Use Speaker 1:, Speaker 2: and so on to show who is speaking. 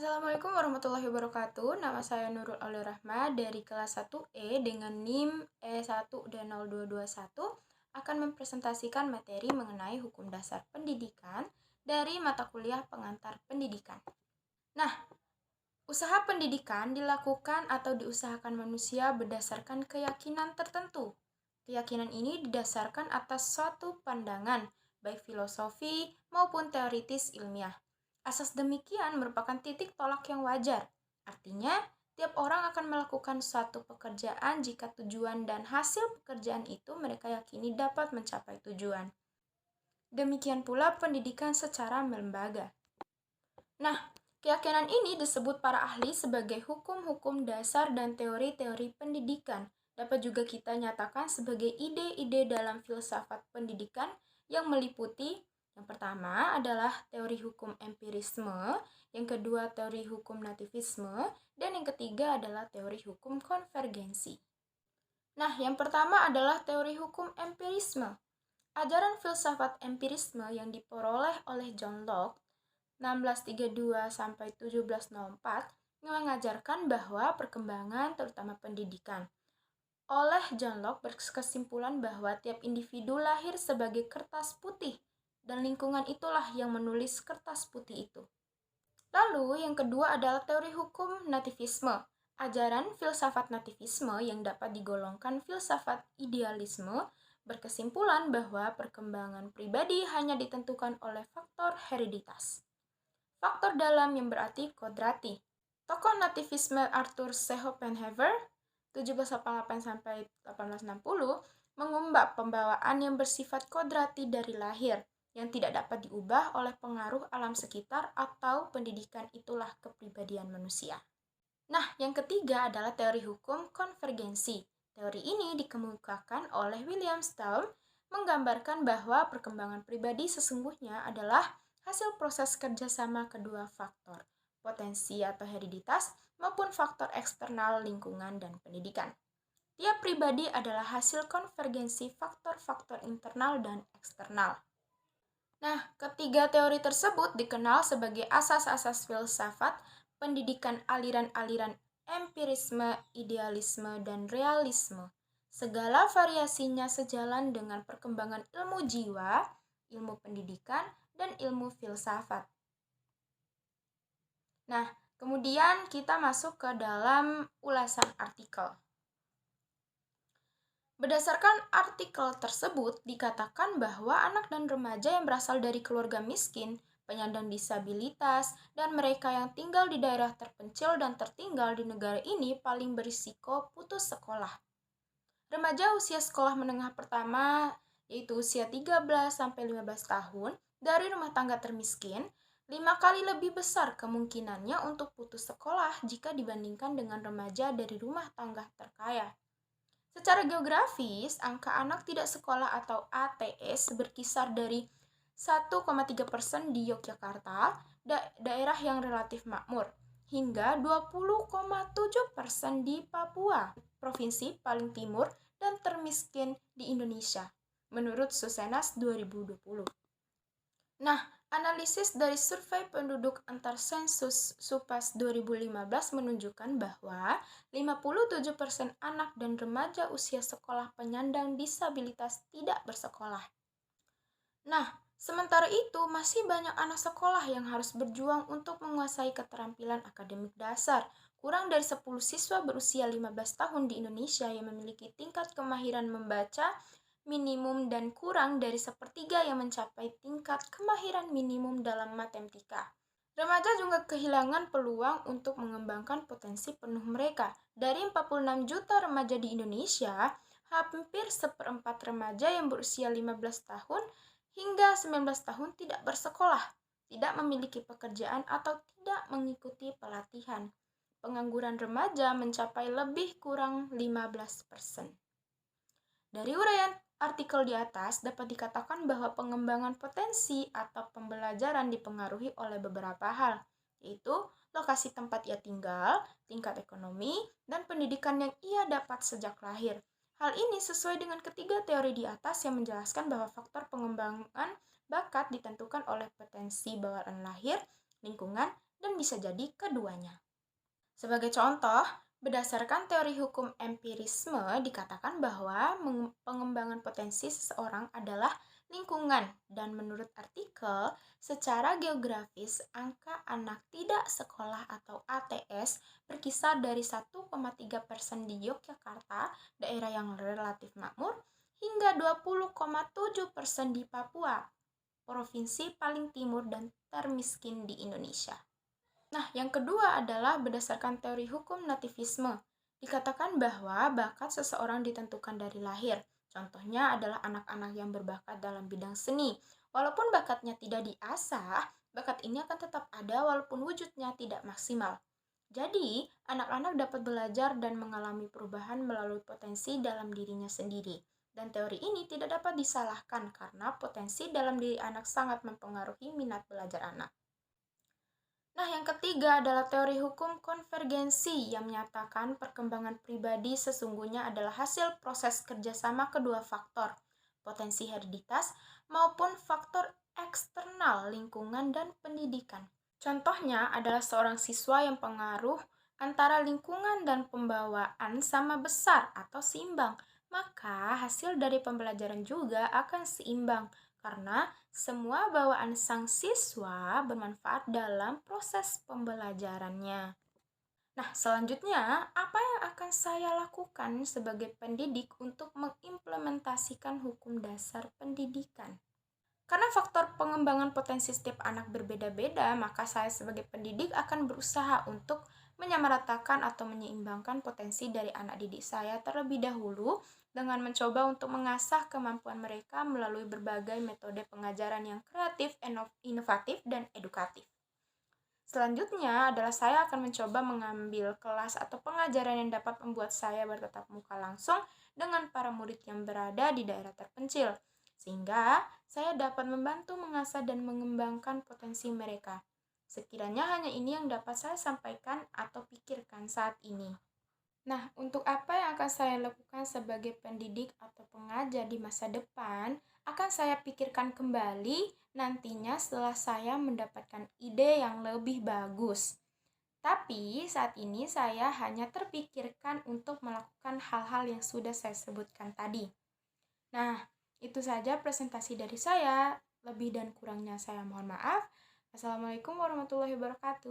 Speaker 1: Assalamualaikum warahmatullahi wabarakatuh. Nama saya Nurul Aulia Rahma dari kelas 1E dengan NIM E1 dan 0221 akan mempresentasikan materi mengenai hukum dasar pendidikan dari mata kuliah pengantar pendidikan. Nah, usaha pendidikan dilakukan atau diusahakan manusia berdasarkan keyakinan tertentu. Keyakinan ini didasarkan atas suatu pandangan, baik filosofi maupun teoritis ilmiah. Asas demikian merupakan titik tolak yang wajar. Artinya, tiap orang akan melakukan suatu pekerjaan jika tujuan dan hasil pekerjaan itu mereka yakini dapat mencapai tujuan. Demikian pula pendidikan secara lembaga. Nah, keyakinan ini disebut para ahli sebagai hukum-hukum dasar dan teori-teori pendidikan. Dapat juga kita nyatakan sebagai ide-ide dalam filsafat pendidikan yang meliputi yang pertama adalah teori hukum empirisme, yang kedua teori hukum nativisme, dan yang ketiga adalah teori hukum konvergensi. Nah, yang pertama adalah teori hukum empirisme. Ajaran filsafat empirisme yang diperoleh oleh John Locke 1632 sampai 1704 mengajarkan bahwa perkembangan terutama pendidikan. Oleh John Locke berkesimpulan bahwa tiap individu lahir sebagai kertas putih dan lingkungan itulah yang menulis kertas putih itu. Lalu yang kedua adalah teori hukum nativisme. Ajaran filsafat nativisme yang dapat digolongkan filsafat idealisme berkesimpulan bahwa perkembangan pribadi hanya ditentukan oleh faktor hereditas. Faktor dalam yang berarti kodrati. Tokoh nativisme Arthur C. Schopenhauer 1788-1860 mengubah pembawaan yang bersifat kodrati dari lahir yang tidak dapat diubah oleh pengaruh alam sekitar atau pendidikan itulah kepribadian manusia. Nah, yang ketiga adalah teori hukum konvergensi. Teori ini dikemukakan oleh William Stahl menggambarkan bahwa perkembangan pribadi sesungguhnya adalah hasil proses kerjasama kedua faktor, potensi atau hereditas maupun faktor eksternal lingkungan dan pendidikan. Tiap pribadi adalah hasil konvergensi faktor-faktor internal dan eksternal. Nah, ketiga teori tersebut dikenal sebagai asas-asas filsafat pendidikan aliran-aliran empirisme, idealisme, dan realisme. Segala variasinya sejalan dengan perkembangan ilmu jiwa, ilmu pendidikan, dan ilmu filsafat. Nah, kemudian kita masuk ke dalam ulasan artikel. Berdasarkan artikel tersebut, dikatakan bahwa anak dan remaja yang berasal dari keluarga miskin, penyandang disabilitas, dan mereka yang tinggal di daerah terpencil dan tertinggal di negara ini paling berisiko putus sekolah. Remaja usia sekolah menengah pertama, yaitu usia 13-15 tahun, dari rumah tangga termiskin, 5 kali lebih besar kemungkinannya untuk putus sekolah jika dibandingkan dengan remaja dari rumah tangga terkaya. Secara geografis, angka anak tidak sekolah atau ATS berkisar dari 1,3% di Yogyakarta, daerah yang relatif makmur, hingga 20,7% di Papua, provinsi paling timur dan termiskin di Indonesia, menurut Susenas 2020. Nah, analisis dari survei penduduk antar sensus Supas 2015 menunjukkan bahwa 57% anak dan remaja usia sekolah penyandang disabilitas tidak bersekolah. Nah, sementara itu masih banyak anak sekolah yang harus berjuang untuk menguasai keterampilan akademik dasar. Kurang dari 10 siswa berusia 15 tahun di Indonesia yang memiliki tingkat kemahiran membaca minimum dan kurang dari sepertiga yang mencapai tingkat kemahiran minimum dalam matematika. Remaja juga kehilangan peluang untuk mengembangkan potensi penuh mereka. Dari 46 juta remaja di Indonesia, hampir seperempat remaja yang berusia 15 tahun hingga 19 tahun tidak bersekolah, tidak memiliki pekerjaan atau tidak mengikuti pelatihan. Pengangguran remaja mencapai lebih kurang 15%. Dari uraian artikel di atas dapat dikatakan bahwa pengembangan potensi atau pembelajaran dipengaruhi oleh beberapa hal, yaitu lokasi tempat ia tinggal, tingkat ekonomi, dan pendidikan yang ia dapat sejak lahir. Hal ini sesuai dengan ketiga teori di atas yang menjelaskan bahwa faktor pengembangan bakat ditentukan oleh potensi bawaan lahir, lingkungan, dan bisa jadi keduanya. Sebagai contoh, berdasarkan teori hukum empirisme dikatakan bahwa pengembangan potensi seseorang adalah lingkungan, dan menurut artikel, secara geografis angka anak tidak sekolah atau ATS berkisar dari 1,3% di Yogyakarta, daerah yang relatif makmur, hingga 20,7% di Papua, provinsi paling timur dan termiskin di Indonesia. Nah, yang kedua adalah berdasarkan teori hukum nativisme. Dikatakan bahwa bakat seseorang ditentukan dari lahir. Contohnya adalah anak-anak yang berbakat dalam bidang seni. Walaupun bakatnya tidak diasah, bakat ini akan tetap ada walaupun wujudnya tidak maksimal. Jadi, anak-anak dapat belajar dan mengalami perubahan melalui potensi dalam dirinya sendiri. Dan teori ini tidak dapat disalahkan karena potensi dalam diri anak sangat mempengaruhi minat belajar anak. Nah, yang ketiga adalah teori hukum konvergensi yang menyatakan perkembangan pribadi sesungguhnya adalah hasil proses kerjasama kedua faktor, potensi hereditas maupun faktor eksternal lingkungan dan pendidikan. Contohnya adalah seorang siswa yang pengaruh antara lingkungan dan pembawaan sama besar atau seimbang, maka hasil dari pembelajaran juga akan seimbang karena semua bawaan sang siswa bermanfaat dalam proses pembelajarannya. Nah, selanjutnya, apa yang akan saya lakukan sebagai pendidik untuk mengimplementasikan hukum dasar pendidikan? Karena faktor pengembangan potensi setiap anak berbeda-beda, maka saya sebagai pendidik akan berusaha untuk menyamaratakan atau menyeimbangkan potensi dari anak didik saya terlebih dahulu dengan mencoba untuk mengasah kemampuan mereka melalui berbagai metode pengajaran yang kreatif, inovatif, dan edukatif. Selanjutnya adalah saya akan mencoba mengambil kelas atau pengajaran yang dapat membuat saya bertatap muka langsung dengan para murid yang berada di daerah terpencil, sehingga saya dapat membantu mengasah dan mengembangkan potensi mereka. Sekiranya hanya ini yang dapat saya sampaikan atau pikirkan saat ini. Nah, untuk apa yang akan saya lakukan sebagai pendidik atau pengajar di masa depan, akan saya pikirkan kembali nantinya setelah saya mendapatkan ide yang lebih bagus. Tapi saat ini saya hanya terpikirkan untuk melakukan hal-hal yang sudah saya sebutkan tadi. Nah, itu saja presentasi dari saya. Lebih dan kurangnya saya mohon maaf. Assalamualaikum warahmatullahi wabarakatuh.